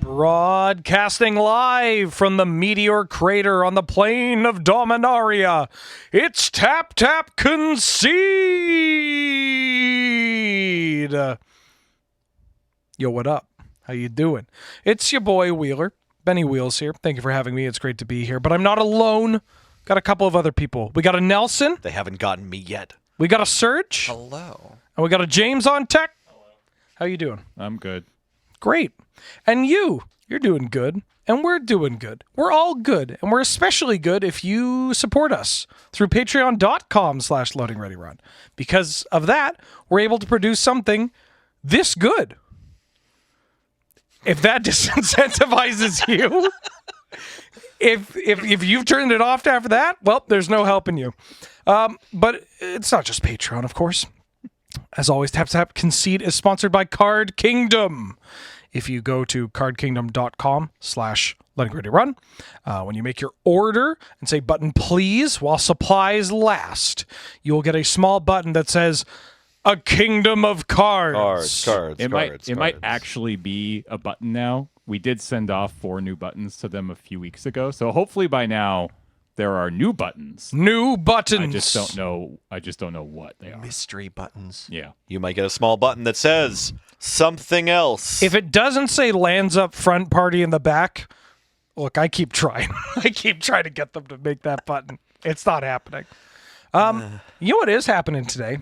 Broadcasting live from the meteor crater on the plain of Dominaria, it's Tap Tap Concede! Yo, what up? How you doing? It's your boy Wheeler, Benny Wheels here. Thank you for having me. It's great to be here, but I'm not alone. Got a couple of other people. We got a Nelson. They haven't gotten me yet. We got a Serge. Hello. And we got a James on tech. Hello. How you doing? I'm good. Great. And you're doing good, and we're doing good. We're all good, and we're especially good if you support us through patreon.com/loadingreadyrun. Because of that, we're able to produce something this good. If that disincentivizes you, if you've turned it off after that, well, there's no helping you. But it's not just Patreon, of course. As always, Tap Tap Concede is sponsored by Card Kingdom. If you go to cardkingdom.com/loadingreadyrun, when you make your order and say button please while supplies last, you will get a small button that says a kingdom of cards. It might actually be a button now. We did send off 4 new buttons to them a few weeks ago, so hopefully by now there are new buttons. New buttons. I just don't know what they are. Mystery buttons. Yeah. You might get a small button that says something else. If it doesn't say lands up front, party in the back, look, I keep trying. I keep trying to get them to make that button. It's not happening. You know what is happening today?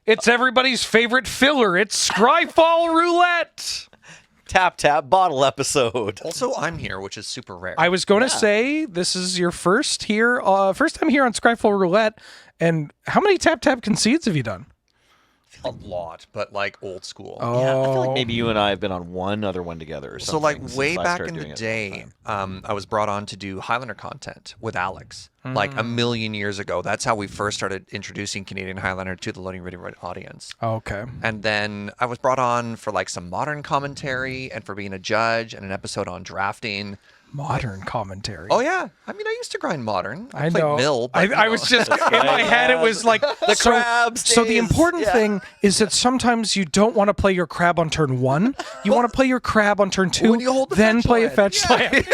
It's everybody's favorite filler. It's Scryfall Roulette. Tap Tap bottle episode. Also, I'm here, which is super rare. I was going to say this is your first time here on Scryfall Roulette. And how many Tap Tap Concedes have you done? A lot, but like old school. Oh. Yeah, I feel like maybe you and I have been on one other one together or something. So like since way I back started in the doing it day, all the time. I was brought on to do Highlander content with Alex, like a million years ago. That's how we first started introducing Canadian Highlander to the Loading Ready Run audience. Okay. And then I was brought on for like some modern commentary and for being a judge and an episode on drafting. Modern commentary. Oh yeah, I mean I used to grind modern. I played know. Mill, but, I was just in my head. It was like the crab So the stays, important thing is that sometimes you don't want to play your crab on turn 1. You want to play your crab on turn 2. When you hold the then fetch play a land. fetch land.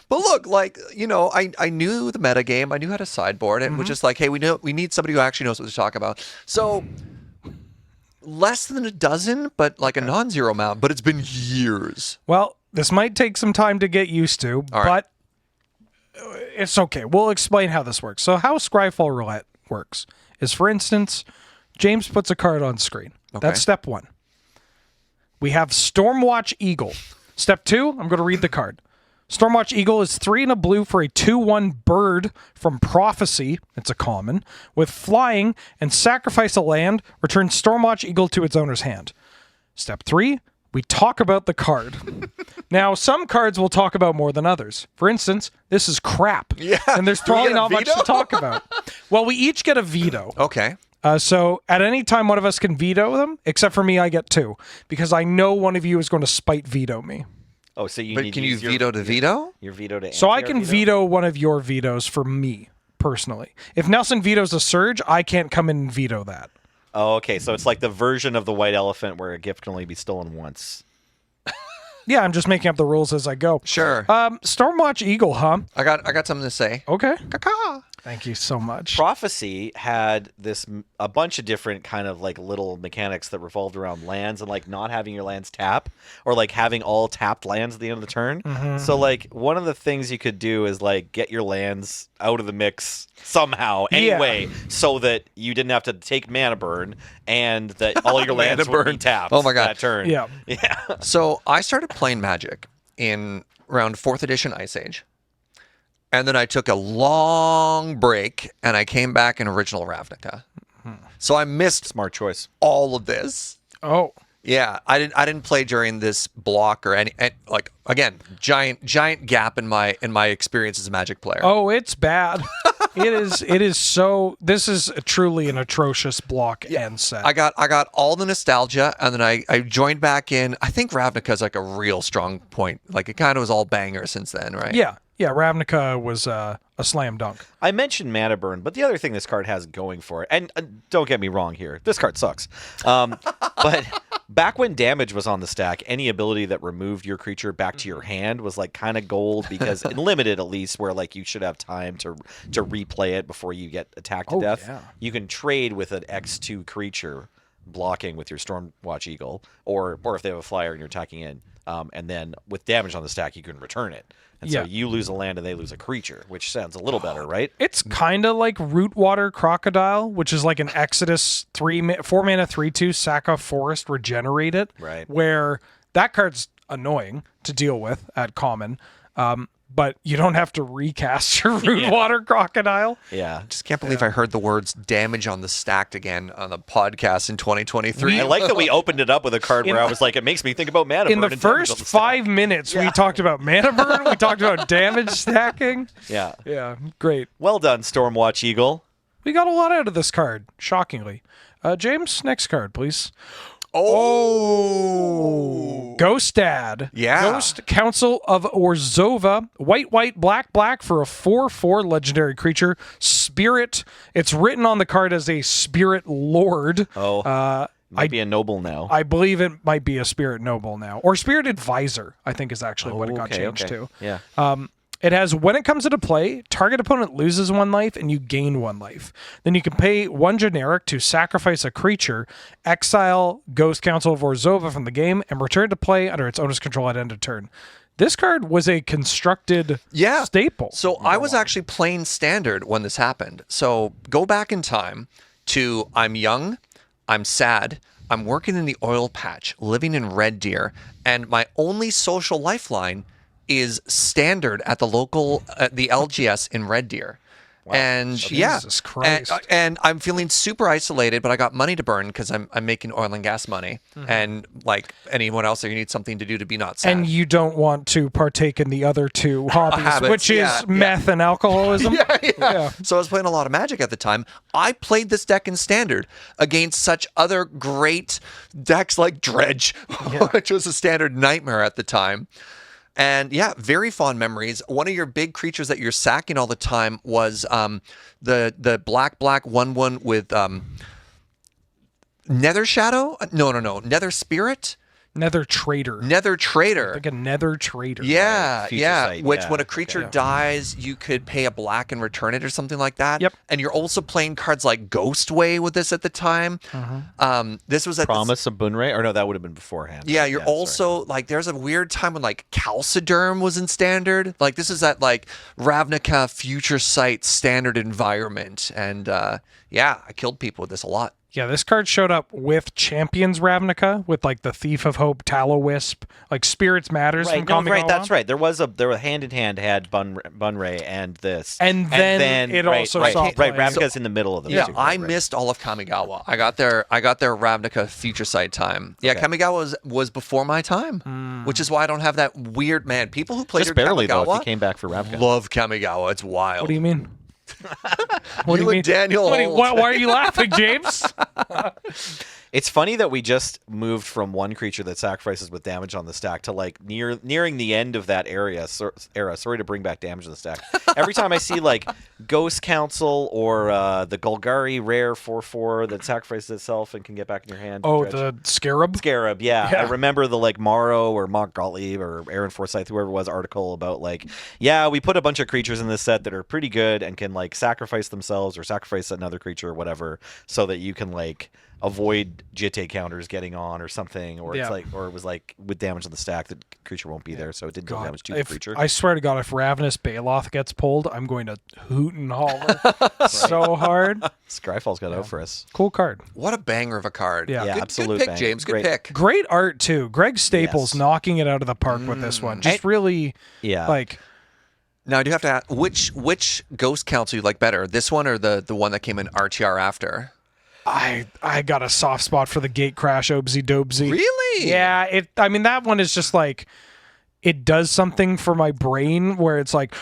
But look, like, you know, I knew the meta game. I knew how to sideboard it. It was just like, hey, we need somebody who actually knows what to talk about. So less than a dozen, but like a non-zero amount. But it's been years. Well, this might take some time to get used to, All right. but it's okay. We'll explain how this works. So how Scryfall Roulette works is, for instance, James puts a card on screen. Okay. That's step 1. We have Stormwatch Eagle. Step 2, I'm going to read the card. Stormwatch Eagle is 3 and a blue for a 2/1 bird from Prophecy. It's a common. With flying and sacrifice a land, return Stormwatch Eagle to its owner's hand. Step 3, we talk about the card. Now, some cards we'll talk about more than others. For instance, this is crap. Yeah. And there's Do we probably get a not much veto? to talk about. Well, we each get a veto. Okay. So at any time, one of us can veto them, except for me, I get 2. Because I know one of you is going to spite veto me. Oh, so you But need can to you use your- veto to veto? Your veto to So I anti-veto? can veto one of your vetoes for me, personally. If Nelson vetoes a Surge, I can't come in and veto that. Oh, okay. So it's like the version of the white elephant where a gift can only be stolen once. Yeah, I'm just making up the rules as I go. Sure. Stormwatch Eagle, huh? I got something to say. Okay. Caca. Thank you so much. Prophecy had a bunch of different kind of like little mechanics that revolved around lands and like not having your lands tap or like having all tapped lands at the end of the turn. So like one of the things you could do is like get your lands out of the mix somehow anyway so that you didn't have to take mana burn and that all your lands would be tapped. Oh my God. That turn. Yeah. Yeah. So I started playing Magic in around 4th edition Ice Age. And then I took a long break and I came back in original Ravnica. So I missed Smart choice. all of this. Oh. Yeah, I didn't play during this block or any like again, giant gap in my experience as a Magic player. Oh, it's bad. It is so. This is truly an atrocious block and set. I got all the nostalgia, and then I joined back in. I think Ravnica's like a real strong point. Like it kind of was all banger since then, right? Yeah. Ravnica was a slam dunk. I mentioned mana burn, but the other thing this card has going for it, and don't get me wrong here, this card sucks. But back when damage was on the stack, any ability that removed your creature back to your hand was like kind of gold because limited at least, where like you should have time to replay it before you get attacked to death. Yeah. You can trade with an X2 creature blocking with your Stormwatch Eagle, or if they have a flyer and you're attacking in, and then with damage on the stack, you can return it. And so you lose a land and they lose a creature, which sounds a little better, right? It's kind of like Rootwater Crocodile, which is like an Exodus 4 mana 3/2 sack a forest, regenerate it. Right. Where that card's annoying to deal with at common, but you don't have to recast your Rootwater Crocodile. Yeah. Just can't believe I heard the words damage on the stacked again on the podcast in 2023. I like that we opened it up with a card where I was like, it makes me think about mana In burn the and damage first on the stack. 5 minutes, we talked about mana burn, we talked about damage stacking. Yeah. Yeah, great. Well done, Stormwatch Eagle. We got a lot out of this card, shockingly. James, next card, please. Oh, Ghost Dad. Yeah. Ghost Council of Orzhova. White, black for a 4/4 legendary creature. Spirit. It's written on the card as a Spirit Lord. Might be a noble now. I believe it might be a Spirit Noble now. Or Spirit Advisor, I think is actually what it got changed to. Yeah. It has, when it comes into play, target opponent loses 1 life and you gain 1 life. Then you can pay 1 generic to sacrifice a creature, exile Ghost Council of Orzhova from the game, and return to play under its owner's control at end of turn. This card was a constructed staple. So I was actually playing Standard when this happened. So go back in time to I'm young, I'm sad, I'm working in the oil patch, living in Red Deer, and my only social lifeline is Standard at the local, the LGS in Red Deer. Wow. And Jesus Christ. And I'm feeling super isolated, but I got money to burn because I'm making oil and gas money. And like anyone else, you need something to do to be not sad. And you don't want to partake in the other 2 hobbies, Habits, which is meth and alcoholism. Yeah. So I was playing a lot of Magic at the time. I played this deck in Standard against such other great decks like Dredge, which was a Standard nightmare at the time. And yeah, very fond memories. One of your big creatures that you're sacking all the time was the black 1/1 with Nether Shadow? No. Nether Spirit? Nether Trader. Nether Trader. Like a Nether Trader. Yeah, Future yeah. Sight, Which yeah. when a creature dies, you could pay a black and return it or something like that. Yep. And you're also playing cards like Ghostway with this at the time. This was at Promise of Bunray? Or no, that would have been beforehand. Yeah, you're also like there's a weird time when like Calciderm was in Standard. Like this is that like Ravnica Future Sight Standard environment. And yeah, I killed people with this a lot. Yeah, this card showed up with Champions Ravnica, with like the Thief of Hope, Tallow-Wisp, like Spirits Matters from Kamigawa. That's right. There was hand in hand had Bunray and this. And then it also saw play. Ravnica's in the middle of them. Yeah, too, I missed all of Kamigawa. I got their Ravnica Future Sight time. Yeah, Kamigawa was before my time, which is why I don't have that weird people who played Just barely Kamigawa though. If you came back for Ravnica. love Kamigawa. It's wild. What do you mean? What do you mean, Daniel? Why are you laughing, James? It's funny that we just moved from one creature that sacrifices with damage on the stack to like nearing the end of that era. Sorry to bring back damage on the stack. Every time I see like Ghost Council or the Golgari rare 4/4 that sacrifices itself and can get back in your hand. Oh, Dredge. the Scarab? Scarab, yeah. I remember the like Morrow or Mark Gottlieb or Aaron Forsyth, whoever it was, article about like, yeah, we put a bunch of creatures in this set that are pretty good and can like sacrifice themselves or sacrifice another creature or whatever, so that you can like avoid Jitte counters getting on or something, or it's like, or it was like with damage on the stack, the creature won't be there, so it didn't deal damage to the creature. I swear to God, if Ravenous Baloth gets pulled, I'm going to hoot and holler so hard. Scryfall's got out for us. Cool card. What a banger of a card. Yeah, absolute good pick, banger. James. Good Great. pick. Great art too. Greg Staples Yes. knocking it out of the park with this one. Just really, like. Now I do have to ask, which Ghost Council you like better? This one or the one that came in RTR after? I got a soft spot for the Gate Crash Obsy Dobsy. Really? Yeah, I mean that one is just like it does something for my brain where it's like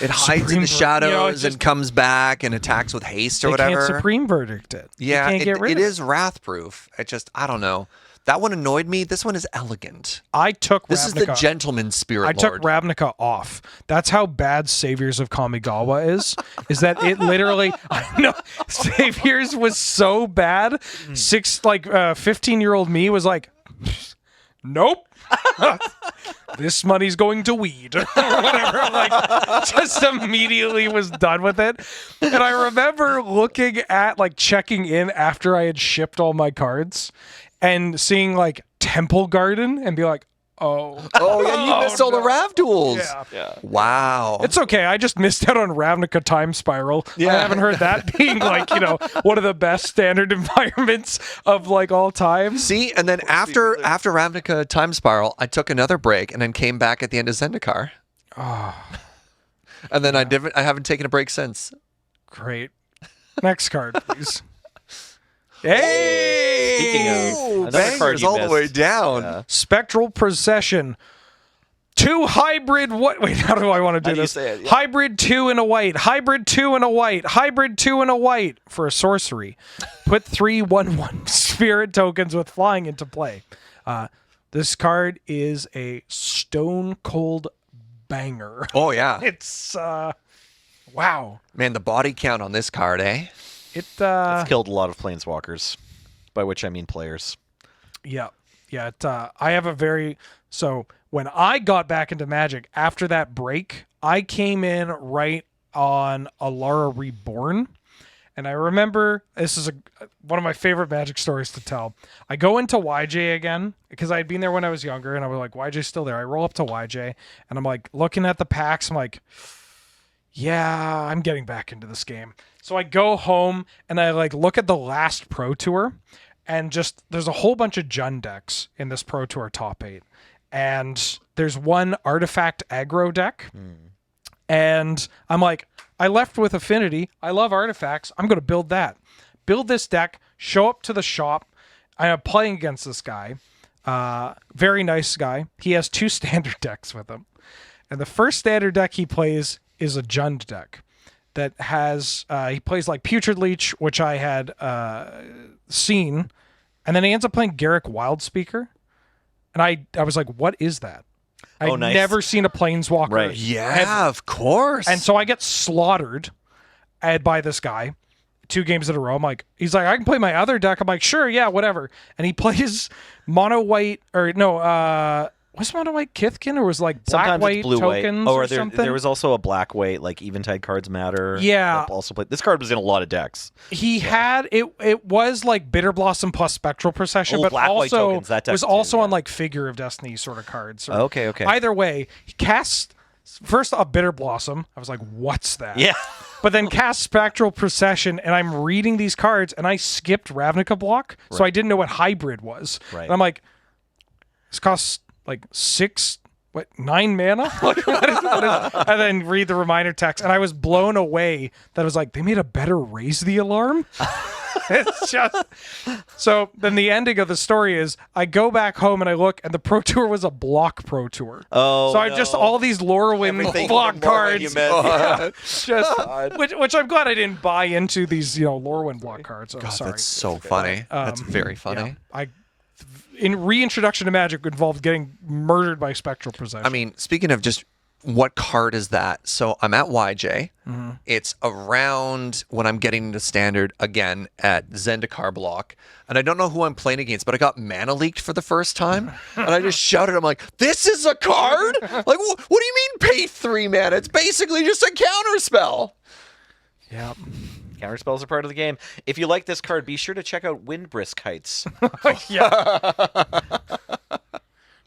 it hides in Supreme the shadows just, and comes back and attacks with haste or they whatever. can't Supreme Verdict it. Yeah, you can't get rid it of is wrath proof. I don't know. That one annoyed me. This one is elegant. I took This is the Ravnica. gentleman's spirit I took lord. Ravnica off. That's how bad Saviors of Kamigawa is. Is that it? Literally, I know Saviors was so bad. 15-year-old me was like, nope. This money's going to weed or whatever. Like, just immediately was done with it. And I remember looking at, like, checking in after I had shipped all my cards and seeing, like, Temple Garden and be like, oh. Oh, yeah, you missed all the Rav duels. Yeah. Wow. It's okay. I just missed out on Ravnica Time Spiral. I haven't heard that being like, one of the best standard environments of like all time. See, and then after Ravnica Time Spiral, I took another break and then came back at the end of Zendikar. Oh, And then I haven't taken a break since. great. Next card, please. Hey! Speaking of another card Bangers you all the way missed. down. Yeah. Spectral Procession. 2 hybrid what? Wait, how do I want to do How do you this? say it? Yeah. Hybrid 2 and a white. Hybrid 2 and a white. Hybrid 2 and a white for a sorcery. Put 3 1/1 spirit tokens with flying into play. This card is a stone cold banger. Oh, yeah. It's wow. Man, the body count on this card, eh? It's killed a lot of planeswalkers, by which I mean players. Yeah. I have a very so when I got back into Magic after that break, I came in right on Alara Reborn, and I remember this is one of my favorite Magic stories to tell. I go into YJ again because I had been there when I was younger, and I was like, YJ's still there. I roll up to YJ, and I'm like looking at the packs. I'm like, yeah, I'm getting back into this game. So I go home and I like look at the last Pro Tour, and just there's a whole bunch of Jund decks in this Pro Tour top 8. And there's one artifact aggro deck. And I'm like, I left with Affinity. I love artifacts. I'm going to build that. Build this deck, show up to the shop. I am playing against this guy. Very nice guy. He has 2 standard decks with him. And the first standard deck he plays is a Jund deck that has, he plays like Putrid Leech, which I had seen. And then he ends up playing Garruk Wildspeaker. And I was like, what is that? I've nice. never seen a Planeswalker. Right. Yeah, of course. And so I get slaughtered by this guy 2 games in a row. I'm like, he's like, I can play my other deck. I'm like, sure, yeah, whatever. And he plays mono white, or no, was mono white Kithkin, or was like black Sometimes white it's blue-white. tokens Oh, or there something? was also a black-white, like Eventide Cards Matter. Yeah. that also played. This card was in a lot of decks. He had it was like Bitter Blossom plus Spectral Procession, Oh, but black-white also tokens, that deck was too, also yeah. on like Figure of Destiny sort of cards. So Okay. Either way, he casts first a Bitter Blossom. I was like, what's that? Yeah. But then cast Spectral Procession, and I'm reading these cards, and I skipped Ravnica block, so I didn't know what hybrid was. Right. And I'm like, this costs like 9 mana? Like, what is, and then read the reminder text, and I was blown away that I was like, they made a better Raise the Alarm? It's just... So then the ending of the story is I go back home and I look, and the Pro Tour was a block Pro Tour. Oh, so I just all these Lorwyn Everything block from Lorwyn you cards. missed. Just which I'm glad I didn't buy into these, Lorwyn block cards. I'm God, sorry. that's so funny. That's very funny. Yeah, in reintroduction to Magic involved getting murdered by Spectral Possession. I mean, speaking of just what card is that? So I'm at YJ. It's around when I'm getting into standard again at Zendikar block. And I don't know who I'm playing against, but I got mana leaked for the first time. And I just shouted, I'm like, this is a card? Like, what do you mean pay 3 mana? It's basically just a counter spell. yeah. Counter spells are part of the game. If you like this card, be sure to check out Windbrisk Heights.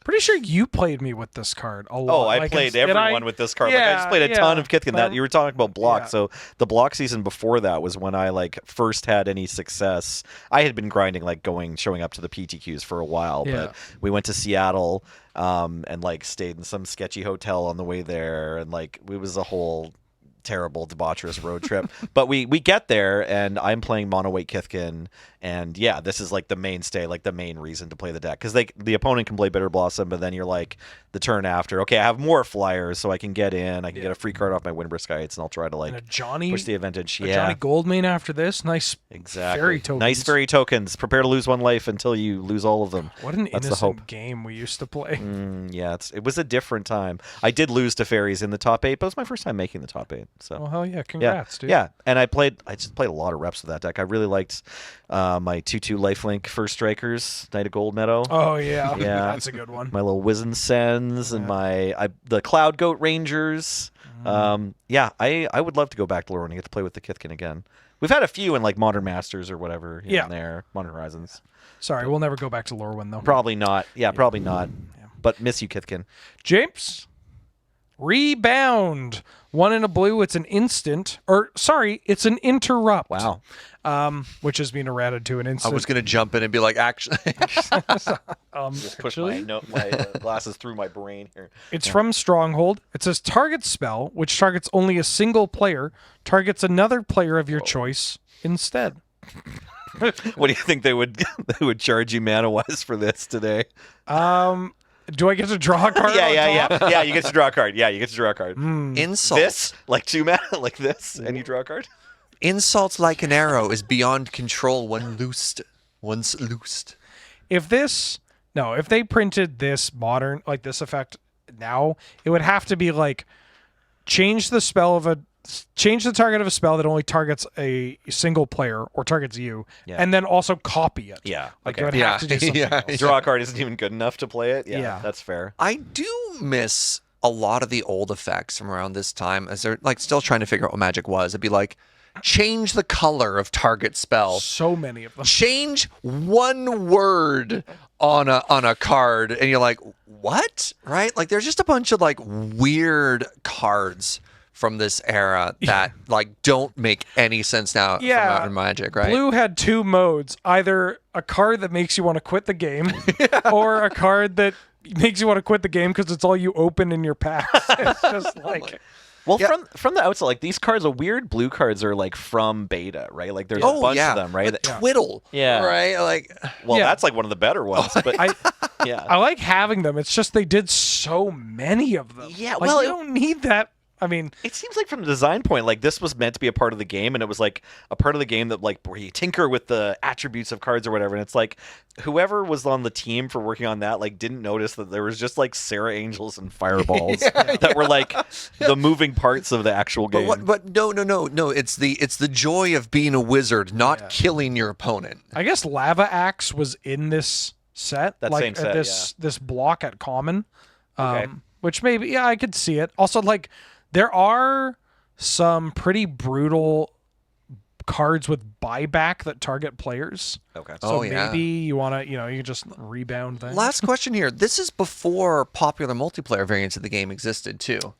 Pretty sure you played me with this card a lot. Oh, I Like, played did everyone with this card. Like, I just played a ton of Kithkin. That you were talking about block. Yeah. So the block season before that was when I first had any success. I had been grinding, showing up to the PTQs for a while, Yeah. but we went to Seattle and stayed in some sketchy hotel on the way there, and it was a whole terrible, debaucherous road trip. But we get there, and I'm playing mono white Kithkin, and yeah, this is like the mainstay, like the main reason to play the deck, because the opponent can play Bitter Blossom, but then you're like the turn after, okay, I have more flyers, so I can get in, I can get a free card off my Windbrisk Heights, and I'll try to like push the advantage. Johnny Goldmane after this, nice fairy tokens. Nice fairy tokens. Prepare to lose one life until you lose all of them. What an That's the hope. innocent game we used to play. Yeah, it was a different time. I did lose to fairies in the top 8, but it was my first time making the top 8. So well, hell yeah, congrats, dude. Yeah, and I just played a lot of reps with that deck. I really liked my 2/2 lifelink first strikers, Knight of Gold Meadow. Oh yeah, Yeah. that's a good one. My little Wizen Sens and the Cloud Goat Rangers. Yeah, I would love to go back to Lore and get to play with the Kithkin again. We've had a few in like Modern Masters or whatever here and there, Modern Horizons. Sorry, we'll never go back to Lorwyn though. Probably not. Yeah, probably not. Yeah. But miss you, Kithkin. James, Rebound. 1 in a blue. It's an instant. It's an interrupt. Wow. Which is being errated to an instant. I was going to jump in and be like, actually. Just push my glasses through my brain here. It's from Stronghold. It says target spell, which targets only a single player, targets another player of your choice instead. What do you think they would charge you mana-wise for this today? Do I get to draw a card? Yeah. You get to draw a card. Yeah, you get to draw a card. Insult. This, like 2 mana, like this, and you draw a card. Insults like an arrow is beyond control when once loosed. If they printed this modern, like this effect now, it would have to be like change the target of a spell that only targets a single player or targets you, and then also copy it. Yeah. Like Okay. it would have to do something else. Draw a card isn't even good enough to play it. Yeah, that's fair. I do miss a lot of the old effects from around this time, as they're like still trying to figure out what magic was. It'd be like, change the color of target spell. So many of them. Change one word on a card, and you're like, what? Right? Like, there's just a bunch of like weird cards from this era that like don't make any sense now from modern Magic, right? Blue had 2 modes: either a card that makes you want to quit the game, or a card that makes you want to quit the game because it's all you open in your packs. It's just like. Well, from the outset, like these cards, the weird blue cards are like from beta, right? Like there's a bunch of them, right? Twiddle, right? Like, that's like one of the better ones. But I like having them. It's just they did so many of them. Yeah, like, you don't need that. I mean, it seems like from the design point, like this was meant to be a part of the game, and it was like a part of the game that like where you tinker with the attributes of cards or whatever. And it's like whoever was on the team for working on that like didn't notice that there was just like Sarah Angels and Fireballs that were like the moving parts of the actual game. But no. It's the joy of being a wizard, not killing your opponent. I guess Lava Axe was in this set, same set, this block at common, Okay. which maybe I could see it. Also, like. There are some pretty brutal cards with buyback that target players. Okay. So maybe you want to, you just rebound things. Last question here. This is before popular multiplayer variants of the game existed too.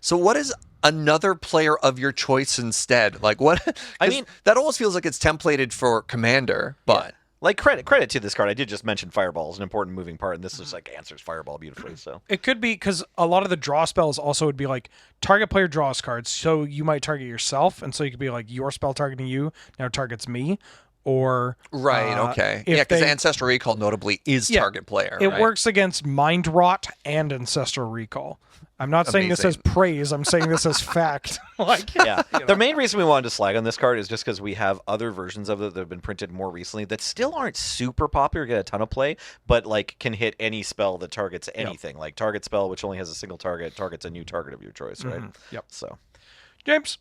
So what is another player of your choice instead? Like what? I mean, that almost feels like it's templated for Commander, but. Like credit to this card. I did just mention Fireball is an important moving part, and this is like answers Fireball beautifully. So it could be because a lot of the draw spells also would be like target player draws cards, so you might target yourself, and so you could be like your spell targeting you now targets me, or okay, because Ancestral Recall notably is target player. It works against Mind Rot and Ancestral Recall. I'm not saying this as praise. I'm saying this as fact. The main reason we wanted to slag on this card is just because we have other versions of it that have been printed more recently that still aren't super popular, get a ton of play, but like can hit any spell that targets anything. Like target spell, which only has a single target, targets a new target of your choice, right? Yep. So, James.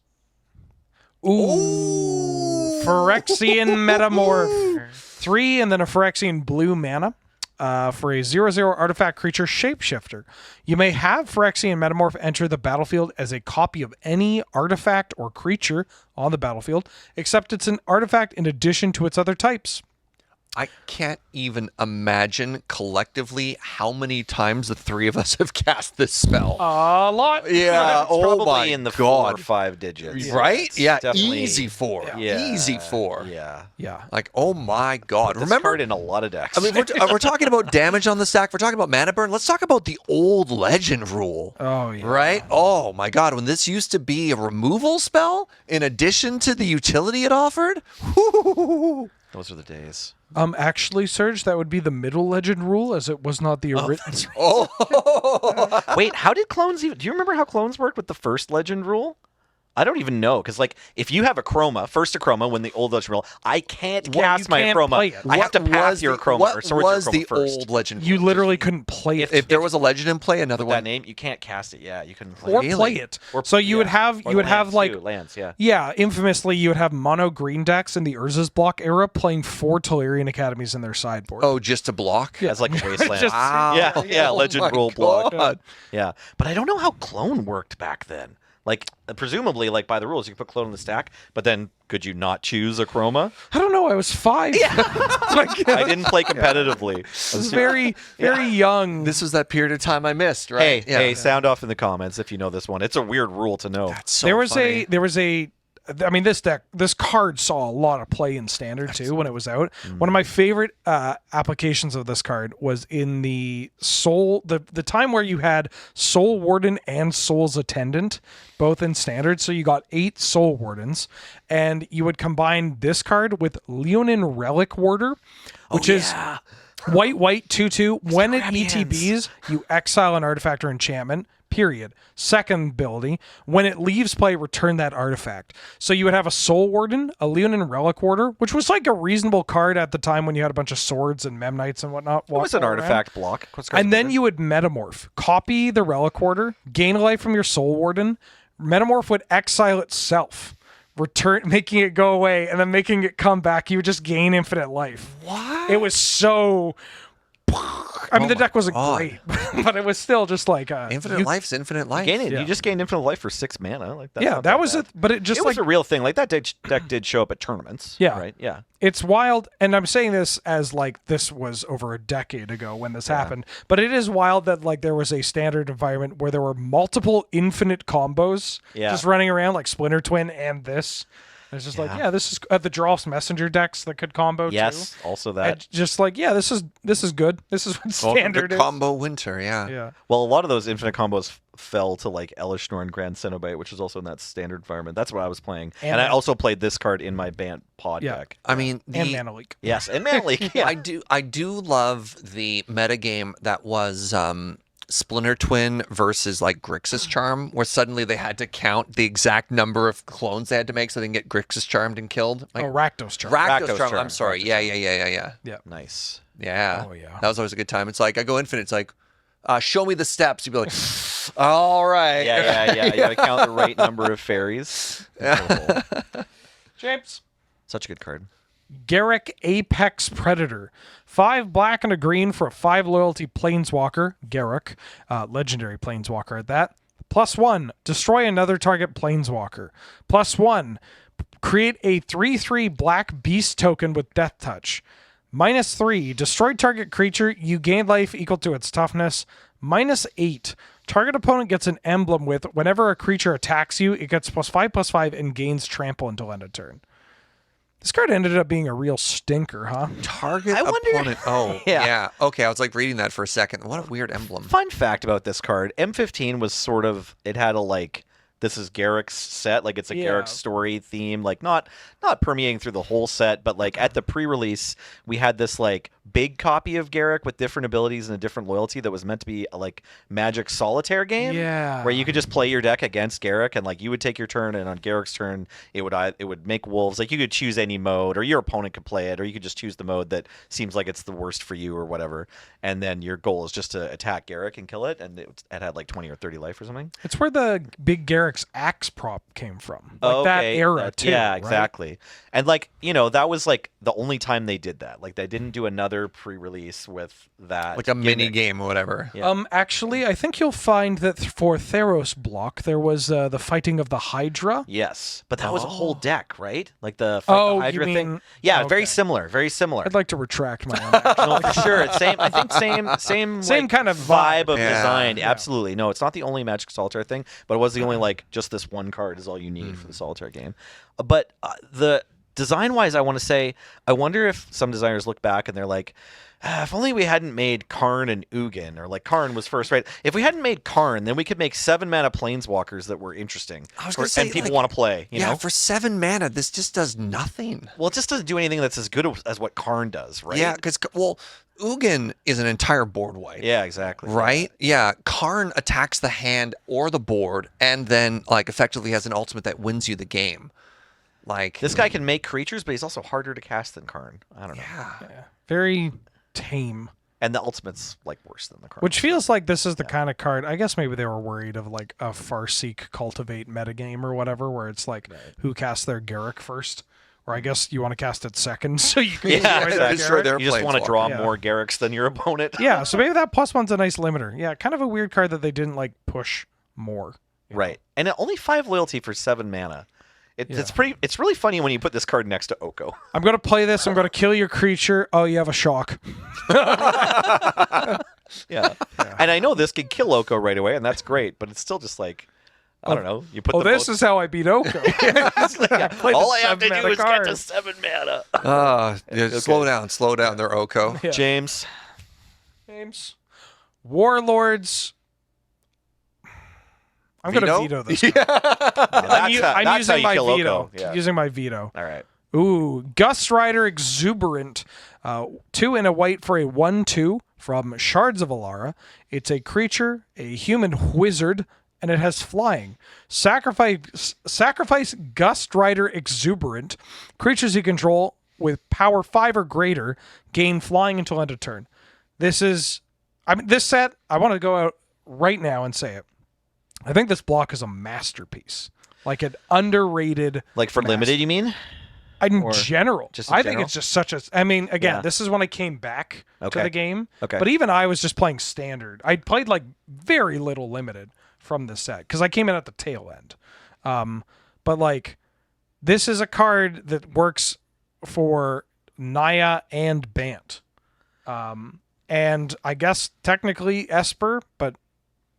Ooh. Phyrexian Metamorph. 3 and then a Phyrexian blue mana. For a 0/0 artifact creature shapeshifter. You may have Phyrexian Metamorph enter the battlefield as a copy of any artifact or creature on the battlefield, except it's an artifact in addition to its other types. I can't even imagine collectively how many times the three of us have cast this spell. A lot. Yeah. It's Oh probably my in the God. 4 or 5 digits. Right? It's Yeah. definitely- Easy 4. Yeah, Easy 4. Yeah. Yeah. Like, oh my God. This Remember? card in a lot of decks. I mean, we're talking about damage on the stack. We're talking about mana burn. Let's talk about the old legend rule. Oh, yeah. Right? Oh my God. When this used to be a removal spell in addition to the utility it offered. Whoo. Those are the days. Actually, Serge, that would be the middle legend rule, as it was not the original. Oh. Wait, how did clones even? Do you remember how clones worked with the first legend rule? I don't even know, because like if you have a chroma, first a chroma, when the old legend rule, I can't Well, cast you my can't chroma. play it. I have to pass your chroma or What swords was your the chroma first. old legend? You rule? literally couldn't play it. If there was a legend in play, another That one. name, you can't cast it. Yeah, you couldn't play or it. play it. Or- So you would yeah. have Or you would the have lands, like too, lands, yeah. Yeah, infamously, you would have mono green decks in the Urza's block era playing 4 Tolarian Academies in their sideboard. Oh, just to block? As like a wasteland. Just- Wow. Yeah, Oh legend my rule block. God. Yeah, but I don't know how clone worked back then. Like, presumably, like by the rules, you could put clone in the stack, but then could you not choose a chroma? I don't know. I was 5. Like, I didn't play competitively. I was very young. This was that period of time I missed, right? Hey, sound off in the comments if you know this one. It's a weird rule to know. That's so there was funny. I mean, this card saw a lot of play in Standard too when it was out. One of my favorite applications of this card was in the the time where you had Soul Warden and Soul's Attendant both in Standard. So you got 8 Soul Wardens, and you would combine this card with Leonin Relic Warder, which is white 2/2. When it ETBs, you exile an artifact or enchantment. Period. Second ability, when it leaves play, return that artifact. So you would have a Soul Warden, a Leonin Relic Warder, which was like a reasonable card at the time when you had a bunch of swords and Memnites and whatnot. What was an walk around. artifact block? And then you would Metamorph, copy the Relic Warder, gain a life from your Soul Warden. Metamorph would exile itself, return, making it go away, and then making it come back. You would just gain infinite life. What? It was so. I mean, the deck wasn't God. great, but it was still just like Infinite life's infinite life. gain it. Yeah. You just gained infinite life for 6 mana. Like that's Yeah, not that was bad. it. But it just It like was a real thing. Like that deck did show up at tournaments. Yeah. Right. Yeah. it's wild, and I'm saying this as like this was over a decade ago when this happened. But it is wild that like there was a Standard environment where there were multiple infinite combos just running around, like Splinter Twin and this. It's just like, this is the Drolf's Messenger decks that could combo Yes. too. Also And that. just like, this is good. This is what Welcome Standard to is. combo winter, yeah. Yeah. Well, a lot of those infinite combos fell to like Elishnorn and Grand Cenobite, which was also in that Standard environment. That's what I was playing, and I also played this card in my Bant Pod deck. I mean, And Mana Leak. Yes, and Mana Leak. Yeah. I do love the metagame that was Splinter Twin versus like Grixis Charm, where suddenly they had to count the exact number of clones they had to make so they can get Grixis Charmed and killed. Like, Rakdos Charm. Rakdos Rakdos Charm. Charm. I'm sorry. Yeah. Nice. Yeah. Oh, yeah. That was always a good time. It's like I go infinite. It's like, show me the steps. You'd be like, all right. Yeah. You gotta count the right number of fairies. Incredible. James. Such a good card. Garruk Apex Predator. 5 black and a green for a 5 loyalty Planeswalker. Garruk. Legendary Planeswalker at that. +1. Destroy another target Planeswalker. +1. Create a 3/3 black beast token with Death Touch. -3. Destroy target creature. You gain life equal to its toughness. -8. Target opponent gets an emblem with whenever a creature attacks you, it gets +5/+5 and gains trample until end of turn. This card ended up being a real stinker, huh? Target I wonder- opponent. Oh, Yeah. yeah. Okay, I was like reading that for a second. What a weird emblem. Fun fact about this card: M15 was sort of, it had a like, this is Garrick's set, like it's a Yeah. Garrick story theme, like not permeating through the whole set, but like at the pre-release we had this like big copy of Garrick with different abilities and a different loyalty that was meant to be a like Magic Solitaire game, Yeah. where you could just play your deck against Garrick, and like you would take your turn, and on Garrick's turn it would make wolves. Like you could choose any mode, or your opponent could play it, or you could just choose the mode that seems like it's the worst for you or whatever, and then your goal is just to attack Garrick and kill it, and it had like 20 or 30 life or something. It's where the big Garrick's axe prop came from. Like Oh, that okay. era, too. Yeah, right? exactly. And like, that was like the only time they did that. Like they didn't do another another pre-release with that, like a mini gimmick. game or whatever. Yeah. Actually, I think you'll find that for Theros block, there was the fighting of the Hydra. Yes, but that was a whole deck, right? Like the Fight Oh, the Hydra you thing. mean- Yeah, okay. very similar. Very similar. I'd like to retract my own. Actually. No, for sure. It's same. I think same Same kind of vibe of Yeah. design. Yeah. Absolutely. No, it's not the only Magic Solitaire thing, but it was the only like just this one card is all you need for the Solitaire game. But the design-wise, I want to say, I wonder if some designers look back and they're like, if only we hadn't made Karn and Ugin, or like Karn was first, right? If we hadn't made Karn, then we could make 7-mana planeswalkers that were interesting. I was gonna say, and people like, want to play. You yeah, know? for 7 mana, this just does nothing. Well, it just doesn't do anything that's as good as what Karn does, right? Yeah, because Ugin is an entire board wipe. Yeah, exactly. Right? Yeah. Karn attacks the hand or the board, and then like effectively has an ultimate that wins you the game. Like This guy can make creatures, but he's also harder to cast than Karn. I don't know. yeah. Very tame. And the ultimate's like worse than the Karn. Which feels like this is the kind of card. I guess maybe they were worried of like a Farseek cultivate metagame or whatever, where it's like who casts their Garruk first, or I guess you want to cast it second, so you can Yeah, destroy that exactly. Garruk. their You just want to draw Yeah. more Garriks than your opponent. Yeah, so maybe that +1's a nice limiter. Yeah, kind of a weird card that they didn't like push more. Right. And only 5 loyalty for 7 mana. It's really funny when you put this card next to Oko. I'm gonna play this. I'm gonna kill your creature. Oh, you have a shock. Yeah. And I know this can kill Oko right away, and that's great, but it's still just like, I don't know. You put Oh, them this both- is how I beat Oko. Play all the I have to 7-mana do is card. get to 7 mana. Yeah, slow down there, Oko. Yeah. James. James. Warlords. I'm gonna veto this. That's I'm how using you my kill veto. Oko. Yeah. Using my veto. All right. Ooh, Gust Rider Exuberant. 2 and a white for a 1/2 from Shards of Alara. It's a creature, a human wizard, and it has flying. Sacrifice Gust Rider Exuberant. Creatures you control with power 5 or greater gain flying until end of turn. This set, I want to go out right now and say it. I think this block is a masterpiece. Like an underrated. Like for limited, you mean? In general, just in I think general? it's just such a. I mean, again, Yeah. this is when I came back Okay. to the game. Okay. But even I was just playing standard. I played like very little limited from this set because I came in at the tail end. But like, this is a card that works for Naya and Bant. And I guess technically Esper, but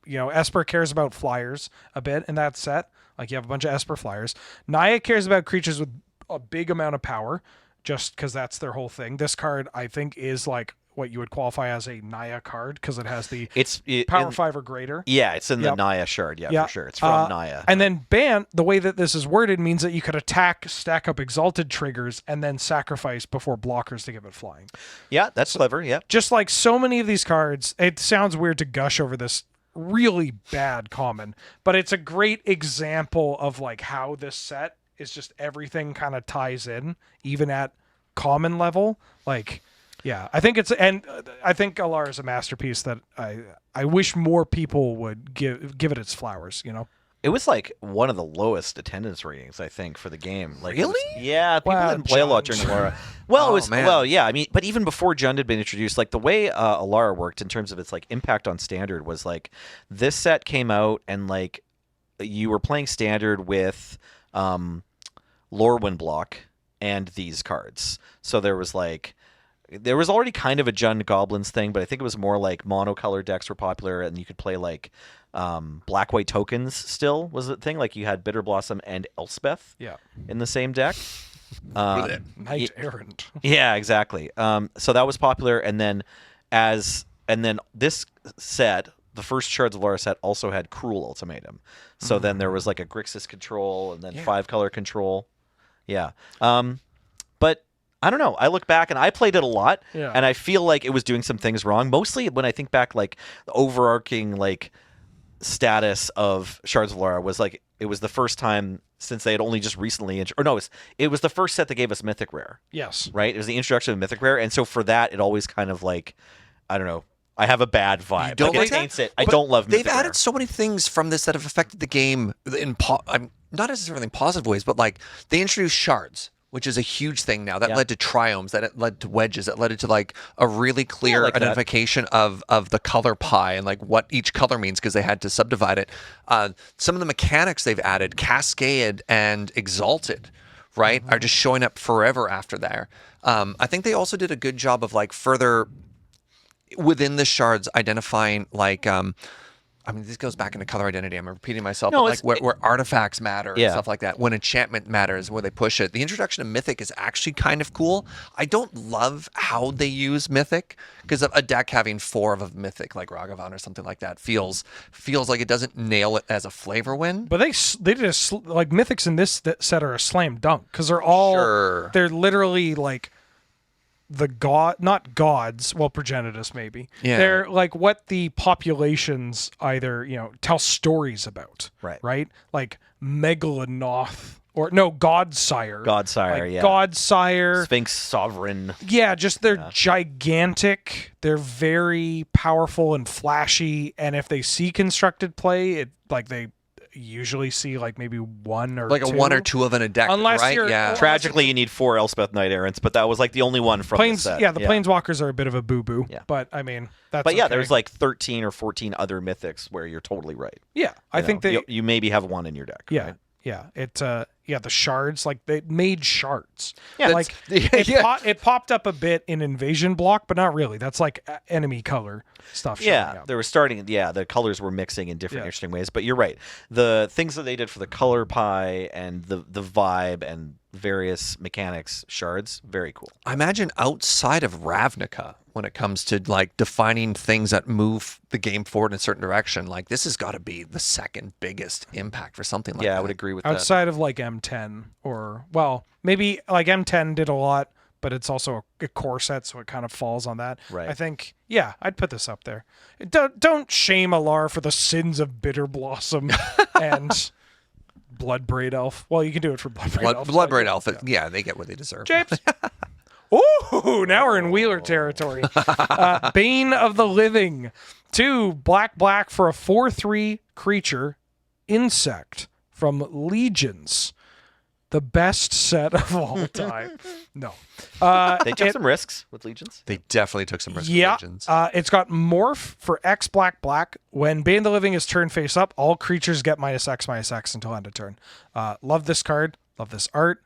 Esper cares about flyers a bit in that set. Like you have a bunch of Esper flyers. Naya cares about creatures with a big amount of power, just because that's their whole thing. This card, I think, is like what you would qualify as a Naya card because it has the power 5 or greater. Yeah, it's in the Yep. Naya shard. Yeah, Yeah. for sure. It's from Naya. And then Bant, the way that this is worded means that you could attack, stack up Exalted triggers, and then sacrifice before blockers to give it flying. Yeah, that's clever. Yeah. Just like so many of these cards, it sounds weird to gush over this really bad common, but it's a great example of like how this set is just everything kind of ties in, even at common level. Like, yeah, I think I think Alara is a masterpiece that I wish more people would give it its flowers. It was like one of the lowest attendance ratings, I think, for the game. Like, it was- Really? yeah, people Wow, didn't play a lot during Jund. Alara. Well, Oh, it was man. well, yeah. I mean, but even before Jund had been introduced, like the way Alara worked in terms of its like impact on Standard was like this set came out and like you were playing Standard with Lorwyn block and these cards. So there was already kind of a Jund Goblins thing, but I think it was more like monocolor decks were popular, and you could play like black white tokens still was the thing. Like you had Bitter Blossom and Elspeth Yeah, in the same deck. Knight Errant. Yeah, exactly. So that was popular, and then this set, the first Shards of Alara set, also had Cruel Ultimatum. So then there was like a Grixis control, and then 5-color control. Yeah. But I don't know. I look back and I played it a lot, Yeah. and I feel like it was doing some things wrong. Mostly when I think back, like the overarching like status of Shards of Alara was like it was the first time since they had only just recently, it was the first set that gave us Mythic Rare, Yes. right? It was the introduction of Mythic Rare, and so for that, it always kind of like I don't know. I have a bad vibe. don't like it like that? taints it. I But don't love They've Mythic added Rare. so many things from this that have affected the game not necessarily in positive ways, but like they introduced shards, which is a huge thing now. That Yeah. led to triomes, that it led to wedges, that led to like a really clear like that. identification of the color pie and like what each color means because they had to subdivide it. Some of the mechanics they've added, Cascade and Exalted, right, are just showing up forever after there. I think they also did a good job of like further within the shards identifying like I mean, this goes back into color identity. I'm repeating myself, No, but like where artifacts matter and Yeah. stuff like that. When enchantment matters, where they push it. The introduction of Mythic is actually kind of cool. I don't love how they use Mythic because a deck having 4 of a Mythic like Ragavan or something like that feels like it doesn't nail it as a flavor win. But they did like mythics in this set are a slam dunk because they're all Sure. they're literally like not gods, well, Progenitus maybe. Yeah. They're like what the populations either, tell stories about. Right. Right? Like Megalanoth or no, Godsire. Godsire, like yeah. Godsire. Sphinx Sovereign. Yeah, just they're gigantic. They're very powerful and flashy, and if they see constructed play, it like they usually see like maybe one or Like two. a 1 or 2 of in a deck, Unless right? you're- Yeah. Tragically, you need 4 Elspeth Knight Errants, but that was like the only one from Planes, the set. yeah, the Planeswalkers are a bit of a boo-boo. Yeah. But I mean, that's But yeah, okay. there's like 13 or 14 other mythics where you're totally right. Yeah, I think they you maybe have one in your deck. yeah. right? Yeah, the shards, like they made shards. Yeah, like yeah. it popped up a bit in Invasion Block, but not really. That's like enemy color stuff. showing Yeah, up. they were starting. Yeah, the colors were mixing in different Yeah. interesting ways. But you're right. The things that they did for the color pie and the vibe and various mechanics shards, very cool. I imagine outside of Ravnica, when it comes to like defining things that move the game forward in a certain direction, like this has got to be the second biggest impact for something like that. Yeah, I would agree with that. Outside of like M10 or well, maybe like M10 did a lot, but it's also a core set, so it kind of falls on that. Right. I think I'd put this up there. Don't shame Alar for the sins of Bitter Blossom and Bloodbraid Elf. Well, you can do it for Bloodbraid Elf. Bloodbraid Elf, yeah, they get what they deserve. James. Ooh, now we're in Wheeler territory. Bane of the Living. 2 black for a 4/3 creature. Insect from Legions. The best set of all time. No. They took some risks with Legions. They definitely took some risks. Yeah. With Legends. It's got Morph for X black. When Bane of the Living is turned face up, all creatures get -X until end of turn. Love this card. Love this art.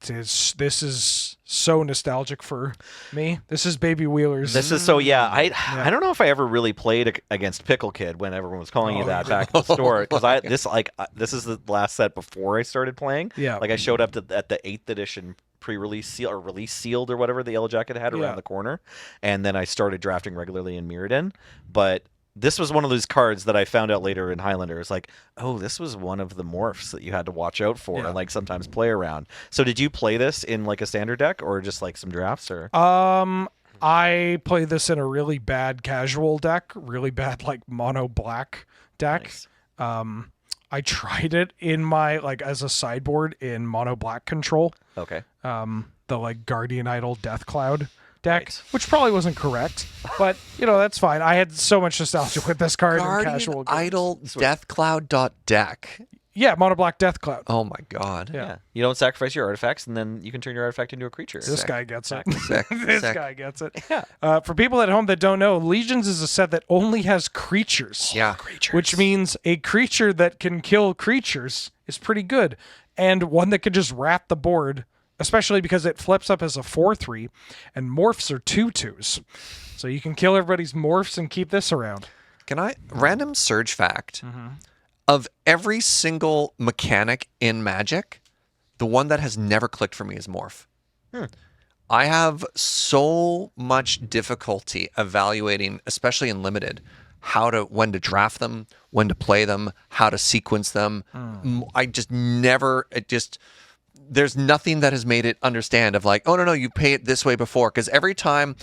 This is so nostalgic for me. This is Baby Wheelers. This is I don't know if I ever really played against Pickle Kid when everyone was calling you that back at the store because this is the last set before I started playing. Yeah. Like I showed up at the 8th edition pre-release seal or release sealed or whatever the Yellow Jacket had around the corner, and then I started drafting regularly in Mirrodin. But this was one of those cards that I found out later in Highlander. It's like, oh, this was one of the morphs that you had to watch out for and like sometimes play around. So did you play this in like a standard deck or just like some drafts or? I play this in a really bad casual deck, really bad like mono black deck. Nice. I tried it in my like as a sideboard in mono black control. Okay. The like Guardian Idol Death Cloud deck, Right. which probably wasn't correct, but that's fine. I had so much nostalgia with this card in casual Guardian games. Idol Deathcloud.deck. Yeah, mono black Death Cloud. Oh my god. Yeah. Yeah. You don't sacrifice your artifacts, and then you can turn your artifact into a creature. This guy gets it. Sick. This Sick. guy gets it. Yeah. For people at home that don't know, Legions is a set that only has creatures. Yeah. Which means a creature that can kill creatures is pretty good. And one that can just rat the board, especially because it flips up as a 4/3, and morphs are 2/2s. So you can kill everybody's morphs and keep this around. Random Surge fact. Of every single mechanic in Magic, the one that has never clicked for me is Morph. I have so much difficulty evaluating, especially in Limited, when to draft them, when to play them, how to sequence them. I just never, there's nothing that has made it understand of like, oh, no, you pay it this way before. Because every time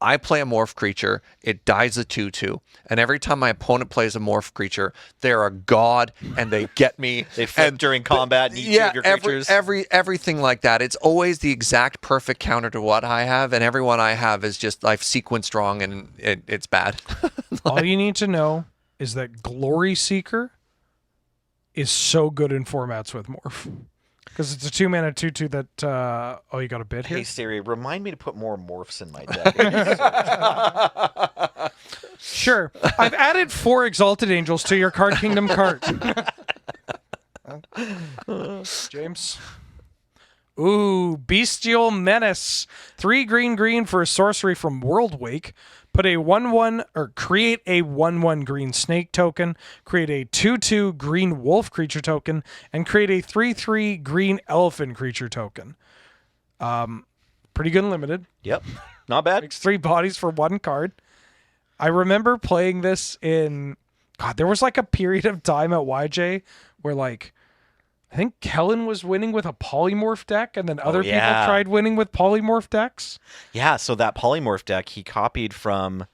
I play a morph creature, it dies a 2/2. And every time my opponent plays a morph creature, they're a god and they get me. They flip during combat and eat two of your creatures. Everything like that. It's always the exact perfect counter to what I have. And everyone I have is just, I've sequenced wrong and it's bad. All you need to know is that Glory Seeker is so good in formats with morph. Because it's a 2-mana 2/2 that. Oh, you got a bid here? Hey Siri, remind me to put more morphs in my deck. Sure. I've added 4 Exalted Angels to your Card Kingdom cart. James. Ooh, Bestial Menace. 3 green for a sorcery from World Wake. Put a 1/1 or create a 1/1 green snake token, create a 2/2 green wolf creature token, and create a 3/3 green elephant creature token. Pretty good and limited. Yep, not bad. Makes 3 bodies for 1 card. I remember playing this in there was like a period of time at YJ where like I think Kellen was winning with a polymorph deck, and then other people tried winning with polymorph decks. Yeah, so that polymorph deck he copied from,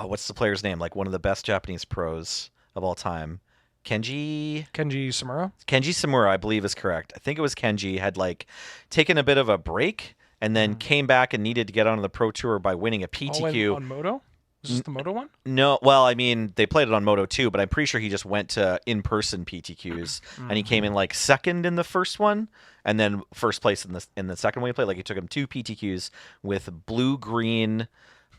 what's the player's name? Like one of the best Japanese pros of all time. Kenji Samura, I believe is correct. I think it was Kenji, had like taken a bit of a break and then came back and needed to get onto the Pro Tour by winning a PTQ. On Moto? Is this the Moto one? No, well, I mean, they played it on Moto too, but I'm pretty sure he just went to in-person PTQs, and he came in like second in the first one, and then first place in the second one he played. Like, it took him 2 PTQs with blue-green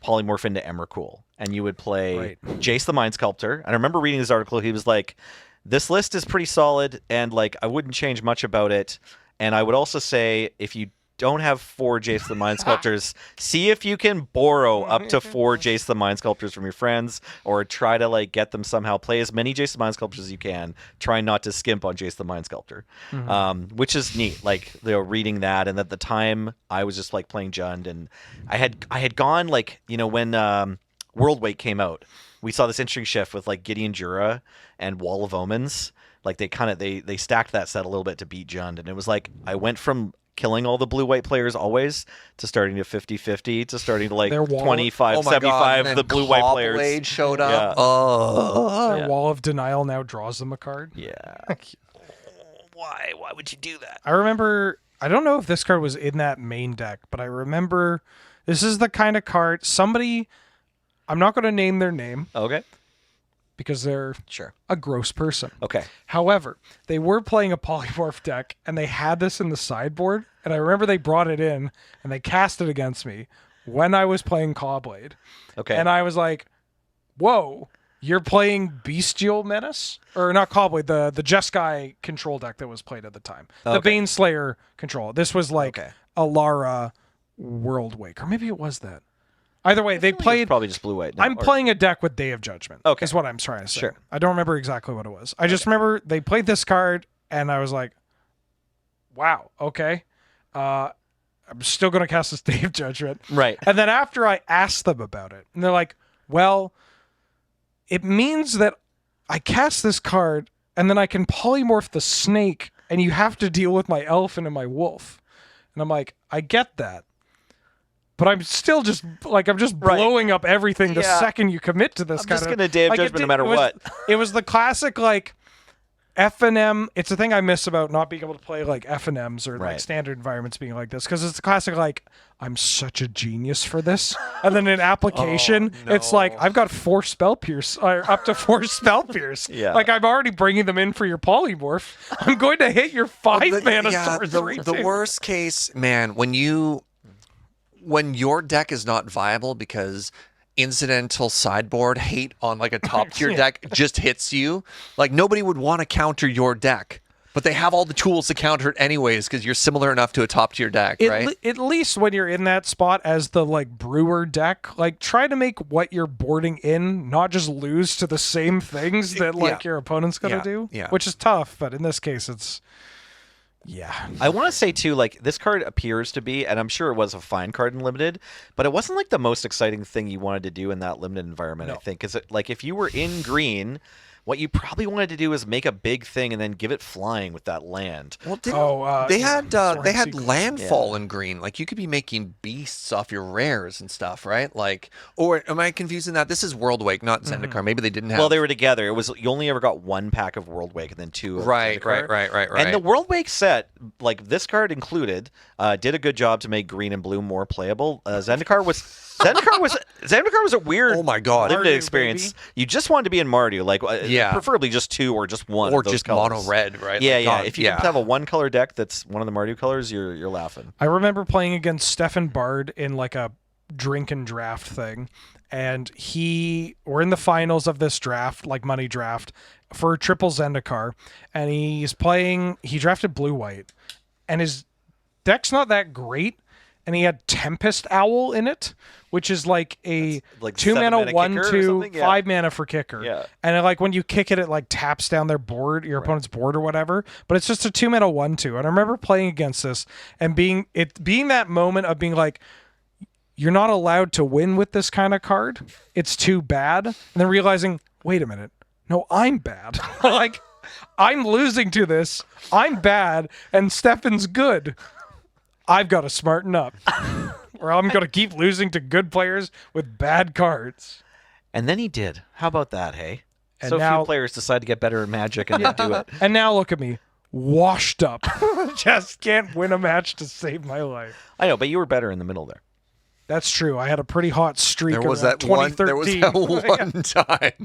polymorph into Emrakul, and you would play Jace the Mind Sculptor. And I remember reading this article, he was like, this list is pretty solid, and like I wouldn't change much about it. And I would also say, if you don't have 4 Jace the Mind Sculptors, see if you can borrow up to 4 Jace the Mind Sculptors from your friends, or try to like get them somehow. Play as many Jace the Mind Sculptors as you can. Try not to skimp on Jace the Mind Sculptor, which is neat. Like, reading that, and at the time I was just like playing Jund, and I had gone like, when World Wake came out, we saw this interesting shift with like Gideon Jura and Wall of Omens. Like they stacked that set a little bit to beat Jund, and it was like I went from killing all the blue-white players always to starting to 50-50 to starting to like 25-75 the blue-white players. Blade showed up. Yeah. Oh. Their Wall of Denial now draws them a card. Yeah. Why would you do that? I remember, I don't know if this card was in that main deck, but I remember this is the kind of card somebody, I'm not going to name their name. Okay. Because they're a gross person. Okay. However, they were playing a polymorph deck, and they had this in the sideboard, and I remember they brought it in, and they cast it against me when I was playing Cawblade. Okay. And I was like, whoa, you're playing Bestial Menace? Or not Cawblade, the Jeskai control deck that was played at the time. The Baneslayer control. This was like a Lara World Wake, or maybe it was that. Either way, they played. Probably just blue-white. I'm playing a deck with Day of Judgment. Okay. Is what I'm trying to say. Sure. I don't remember exactly what it was. I just remember they played this card, and I was like, wow, okay. I'm still going to cast this Day of Judgment. Right. And then after I asked them about it, and they're like, well, it means that I cast this card, and then I can polymorph the snake, and you have to deal with my elephant and my wolf. And I'm like, I get that. But I'm still just like, I'm just blowing up everything the second you commit to this I'm kind just of. going to Day of Judgment no matter what. It was the classic like F&M. It's the thing I miss about not being able to play like F&Ms or like standard environments being like this, because it's the classic like, I'm such a genius for this, and then in application it's like I've got 4 spell pierce, or up to 4 spell pierce. Like, I'm already bringing them in for your polymorph. I'm going to hit your 5 mana sorcery. The worst case, man, when your deck is not viable because incidental sideboard hate on like a top tier deck just hits you, like nobody would want to counter your deck, but they have all the tools to counter it anyways because you're similar enough to a top tier deck, right? At least when you're in that spot as the like brewer deck, like try to make what you're boarding in not just lose to the same things that like your opponent's gonna do, which is tough, but in this case it's I want to say too, like, this card appears to be, and I'm sure it was a fine card in limited, but it wasn't like the most exciting thing you wanted to do in that limited environment. I think, because like if you were in green, what you probably wanted to do is make a big thing and then give it flying with that land. Well, they had landfall in green. Like, you could be making beasts off your rares and stuff, right? Like, or am I confusing that? This is World Wake, not Zendikar. Maybe they didn't have. Well, they were together. It was, you only ever got 1 pack of World Wake and then 2 of Zendikar. Right. And the World Wake set, like this card included, did a good job to make green and blue more playable. Zendikar was a weird limited experience. Mardu, you just wanted to be in Mardu. Like, Yeah. Preferably just 2 or just 1. Or of those just colors. mono red, right? Yeah, Like, yeah. God, If you can have a 1-color deck that's one of the Mardu colors, you're laughing. I remember playing against Stefan Bard in like a drink and draft thing, and we're in the finals of this draft, like money draft, for triple Zendikar, and he drafted blue-white, and his deck's not that great, and he had Tempest Owl in it, which is like a like 2 mana 7-mana 1/2, kicker or something? Yeah. 5 mana for kicker. Yeah. And like when you kick it, it like taps down their board, your opponent's board or whatever. But it's just a 2 mana 1/2. And I remember playing against this and being that moment of being like, you're not allowed to win with this kind of card. It's too bad. And then realizing, wait a minute, no, I'm bad. Like, I'm losing to this. I'm bad, and Stefan's good. I've got to smarten up, or I'm going to keep losing to good players with bad cards. And then he did. How about that, hey? And So now- few players decide to get better at Magic and then do it. And now look at me, washed up. Just can't win a match to save my life. I know, but you were better in the middle there. That's true. I had a pretty hot streak. There was around that one. 2013. There was that one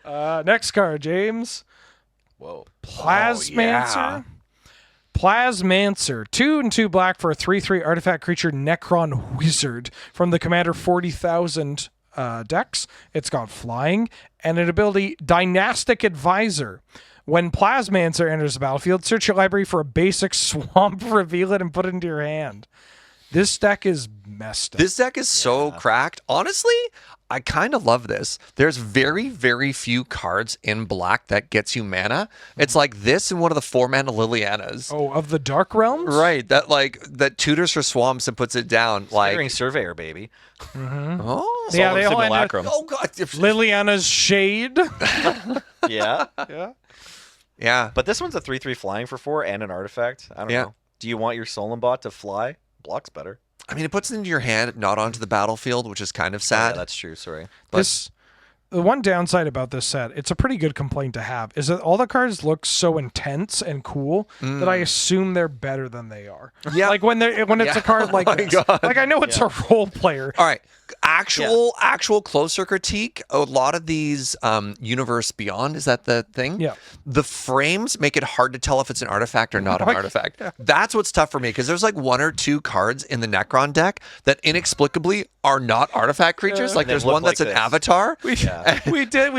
time. Next card, James. Whoa. Plasmancer. yeah. Plasmancer. 2 and 2 black for a 3/3 artifact creature Necron Wizard from the Commander 40,000 decks. It's got flying and an ability Dynastic Advisor. When Plasmancer enters the battlefield, search your library for a basic swamp, reveal it, and put it into your hand. This deck is messed up. This deck is so cracked. Honestly, I kind of love this. There's very, very few cards in black that gets you mana. It's like this and one of the 4-mana Lilianas. Oh, of the Dark Realms? Right, that tutors for swamps and puts it down. Like, Clearing Surveyor, baby. oh, Yeah, they all end up- Simulacrum. oh god, Liliana's Shade. Yeah. yeah. But this one's a 3/3 flying for 4 and an artifact. I don't Yeah. know. Do you want your Solemn Bot to fly? Block's better. I mean, it puts it into your hand, not onto the battlefield, which is kind of sad. Yeah, that's true. Sorry. The one downside about this set, it's a pretty good complaint to have, is that all the cards look so intense and cool that I assume they're better than they are. Yeah. Like when it's a card like Oh my this. God. Like I know it's a role player. All right. Actual closer critique. A lot of these Universe Beyond, is that the thing? Yeah. The frames make it hard to tell if it's an artifact or not an artifact. That's what's tough for me because there's like 1 or 2 cards in the Necron deck that inexplicably are not artifact creatures. Like They there's look one that's like an this. avatar. We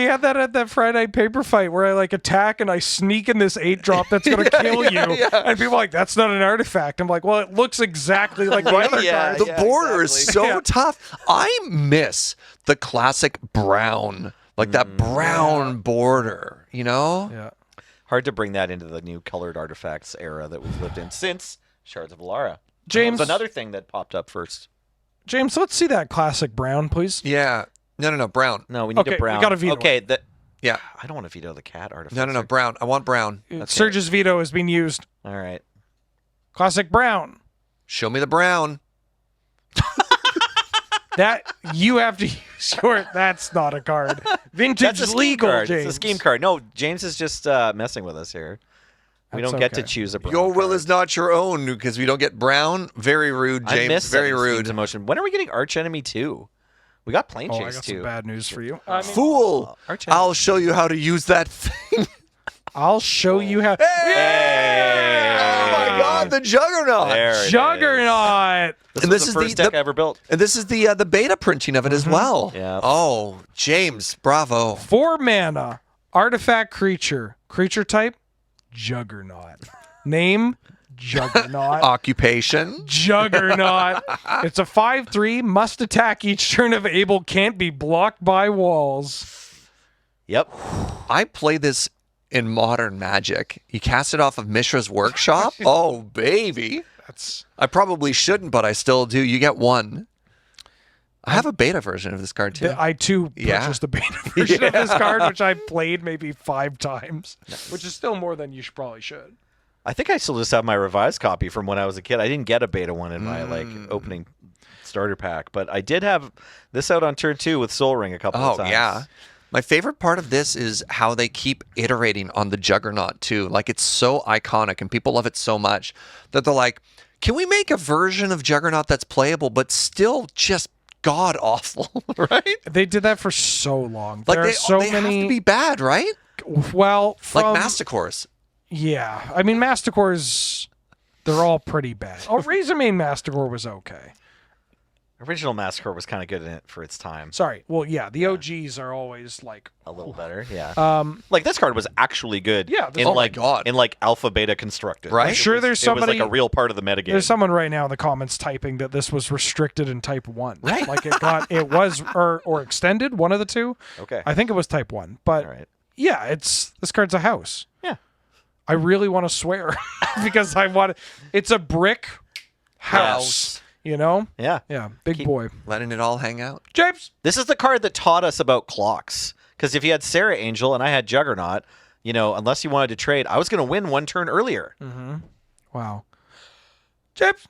had that at that Friday Night Paper fight where I like attack and I sneak in this 8-drop that's gonna kill you. And people are like, that's not an artifact. I'm like, well, it looks exactly like the other Yeah, cards. The border is exactly. so tough. I miss the classic brown, like that brown border, you know? Yeah. Hard to bring that into the new colored artifacts era that we've lived in since Shards of Alara. James- That was another thing that popped up first. James, let's see that classic brown, please. Yeah. No, brown. No, we need Okay, a brown. we gotta veto okay, that Yeah. I don't want to veto the cat artifact. No, brown. I want brown. Serge's veto is being used. All right. Classic brown. Show me the brown. That you have to use your. That's not a card. Vintage That's a scheme legal, card. James. It's a scheme card. No, James is just messing with us here. We That's don't get to okay. choose a brown Your will card. is not your own because we don't get brown. Very rude, I James. miss Very setting rude. schemes in motion. When are we getting Arch Enemy 2? We got Plane Oh, I Chase got 2. some bad news for you. Fool! Arch Enemy. I'll show you how to use that thing. I'll show you how. Hey! Oh my God, the Juggernaut! There it is. Juggernaut. This And was this the is first the- deck the- I ever built. And this is the beta printing of it as well. Yeah. Oh, James, bravo. 4 mana. Artifact creature. Creature type. Juggernaut. Name. Juggernaut. Occupation. Juggernaut. It's a 5/3. Must attack each turn if able. Can't be blocked by walls. Yep. I play this in Modern Magic. You cast it off of Mishra's Workshop. Oh, baby. That's. I probably shouldn't, but I still do. You get 1. I have a beta version of this card too. I too Yeah. purchased a beta version of this card, which I played maybe 5 times, which is still more than you probably should. I think I still just have my revised copy from when I was a kid. I didn't get a beta one in my opening starter pack, but I did have this out on turn 2 with Soul Ring a couple of Oh, times. yeah. My favorite part of this is how they keep iterating on the Juggernaut, too. Like, it's so iconic, and people love it so much that they're like, can we make a version of Juggernaut that's playable, but still just god-awful, right? They did that for so long. Like, there are so they many. have to be bad, right? Well, from, Like Masticores. yeah. I mean, Masticores, they're all pretty bad. Oh, Razormane Masticore was okay. Original Massacre was kind of good in it for its time. Sorry. Well, yeah, the OGs are always like A little better, yeah. Like this card was actually good. Yeah, this- in oh my like God. in like alpha beta constructed. Right? I'm sure there's It was somebody. like a real part of the metagame. There's someone right now in the comments typing that this was restricted in Type 1. Right. Like it was or extended, one of the two. Okay. I think it was Type 1. But All right. yeah, this card's a house. Yeah. I really want to swear because it's a brick house, you know? Yeah. Yeah, big boy. Letting it all hang out. James. This is the card that taught us about clocks. Because if you had Sarah Angel and I had Juggernaut, unless you wanted to trade, I was going to win one turn earlier. Wow. James.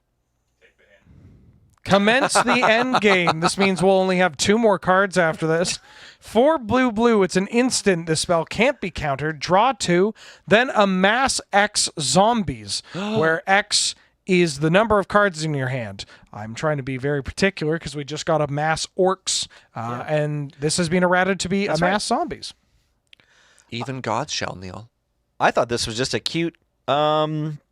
Commence the end game. This means we'll only have 2 more cards after this. 4 blue. It's an instant. This spell can't be countered. Draw 2. Then amass X zombies, where X is the number of cards in your hand. I'm trying to be very particular because we just got amass orcs, and this has been errated to be amass zombies. Even gods shall kneel. I thought this was just a cute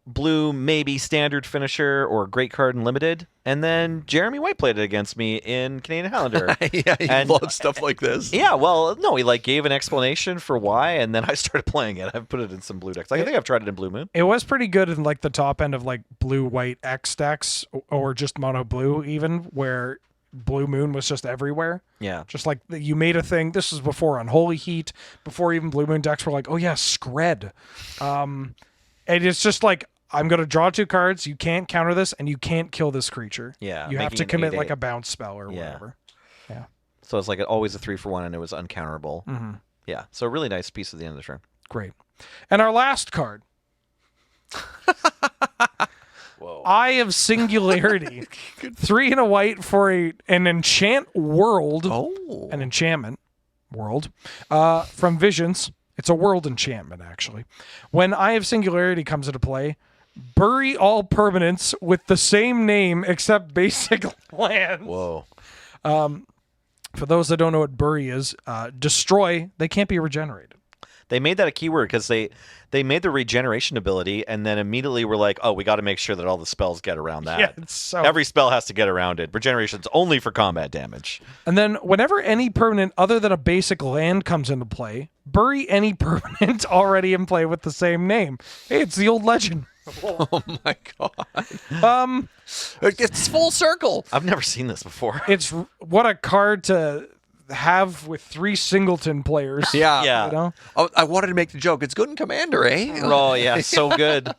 blue, maybe standard finisher or great card in limited. And then Jeremy White played it against me in Canadian Highlander. Yeah, he And- loves stuff like this. Yeah, well, no, he like gave an explanation for why, and then I started playing it. I've put it in some blue decks. I think I've tried it in Blue Moon. It was pretty good in like the top end of like blue, white X decks or just mono blue even, where Blue Moon was just everywhere. Yeah. Just like you made a thing. This was before Unholy Heat, before even Blue Moon decks were like, oh yeah, Scred. And it's just like, I'm going to draw 2 cards. You can't counter this, and you can't kill this creature. Yeah, You have making to an commit 8/8. like a bounce spell or Yeah. whatever. So it's like always a 3-for-1, and it was uncounterable. Mm-hmm. Yeah. So a really nice piece at the end of the turn. Great. And our last card, Whoa. Eye of Singularity. 3 and a white for an enchant world. Oh. An enchantment world from Visions. It's a world enchantment, actually. When Eye of Singularity comes into play, bury all permanents with the same name except basic lands. Whoa. For those that don't know what bury is, destroy. They can't be regenerated. They made that a keyword because they made the regeneration ability, and then immediately were like, oh, we got to make sure that all the spells get around that. Yeah, it's so. Every spell has to get around it. Regeneration's only for combat damage. And then whenever any permanent other than a basic land comes into play, bury any permanent already in play with the same name. Hey, it's the old legend. Oh my god. It's full circle. I've never seen this before. It's what a card to have with 3 singleton players. Yeah. Yeah. You know? Oh, I wanted to make the joke. It's good in Commander, eh? Oh, yeah, so good.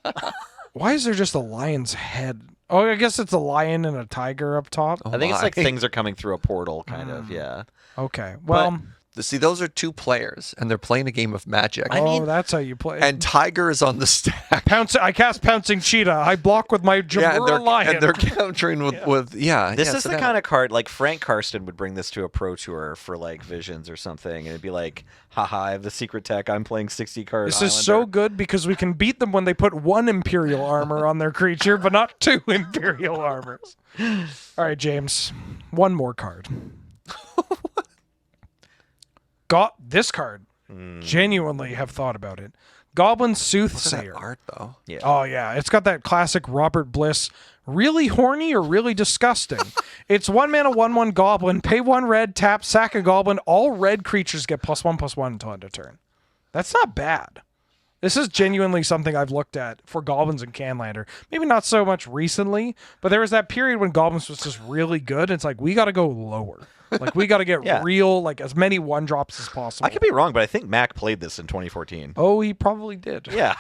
Why is there just a lion's head? Oh, I guess it's a lion and a tiger up top. I think it's my. like things are coming through a portal, kind of, yeah. Okay. Well, See, those are 2 players, and they're playing a game of Magic. that's how you play. And Tiger is on the stack. I cast Pouncing Cheetah. I block with my Jamura Lion. and they're countering with This is so the now- kind of card, like Frank Karsten would bring this to a pro tour for like Visions or something, and it'd be like, haha, I have the secret tech, I'm playing 60 cards. This is so good because we can beat them when they put 1 Imperial armor on their creature, but not 2 Imperial armors. All right, James. 1 more card. Got this card. Genuinely have thought about it. Goblin Look at that Soothsayer. art, though. Yeah. Oh yeah, it's got that classic Robert Bliss. Really horny or really disgusting. It's 1 mana, 1/1 goblin. Pay 1 red, tap, sack a goblin. All red creatures get +1/+1 until end of turn. That's not bad. This is genuinely something I've looked at for goblins and Canlander. Maybe not so much recently, but there was that period when goblins was just really good. It's like we got to go lower. Like we got to get Yeah. real, like as many 1-drops as possible. I could be wrong, but I think Mac played this in 2014. Oh, he probably did. Yeah.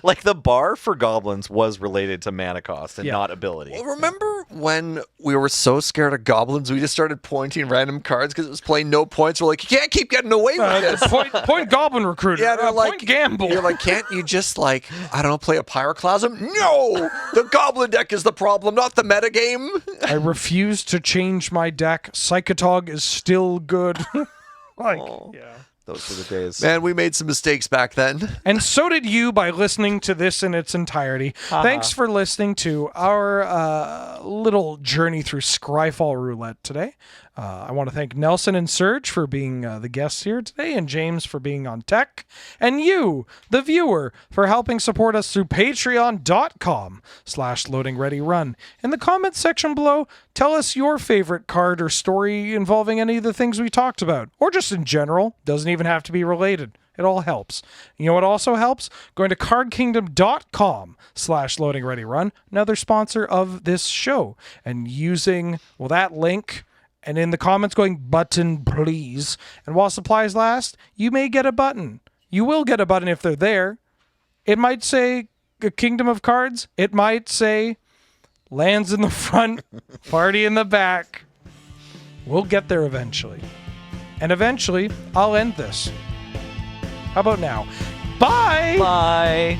like the bar for goblins was related to mana cost and Yeah. not ability. Well, remember when we were so scared of goblins, we just started pointing random cards because it was playing no points. We're like, you can't keep getting away with this. Point goblin recruiter. Yeah, they're like, point gamble. You're like, can't you just like, I don't know, play a pyroclasm? No, the goblin deck is the problem, not the metagame. I refuse to change my deck. Psychotog is still good. Yeah. Those were the days. Man, we made some mistakes back then. And so did you by listening to this in its entirety. Thanks for listening to our little journey through Scryfall Roulette today. I want to thank Nelson and Serge for being the guests here today, and James for being on tech, and you, the viewer, for helping support us through patreon.com/loadingreadyrun. In the comments section below, tell us your favorite card or story involving any of the things we talked about, or just in general. Doesn't even have to be related. It all helps. You know what also helps? Going to cardkingdom.com/loadingreadyrun, another sponsor of this show, and using, well, that link, and in the comments going, button please. And while supplies last, you may get a button. You will get a button if they're there. It might say Kingdom of Cards. It might say lands in the front, party in the back. We'll get there eventually. And eventually, I'll end this. How about now? Bye! Bye.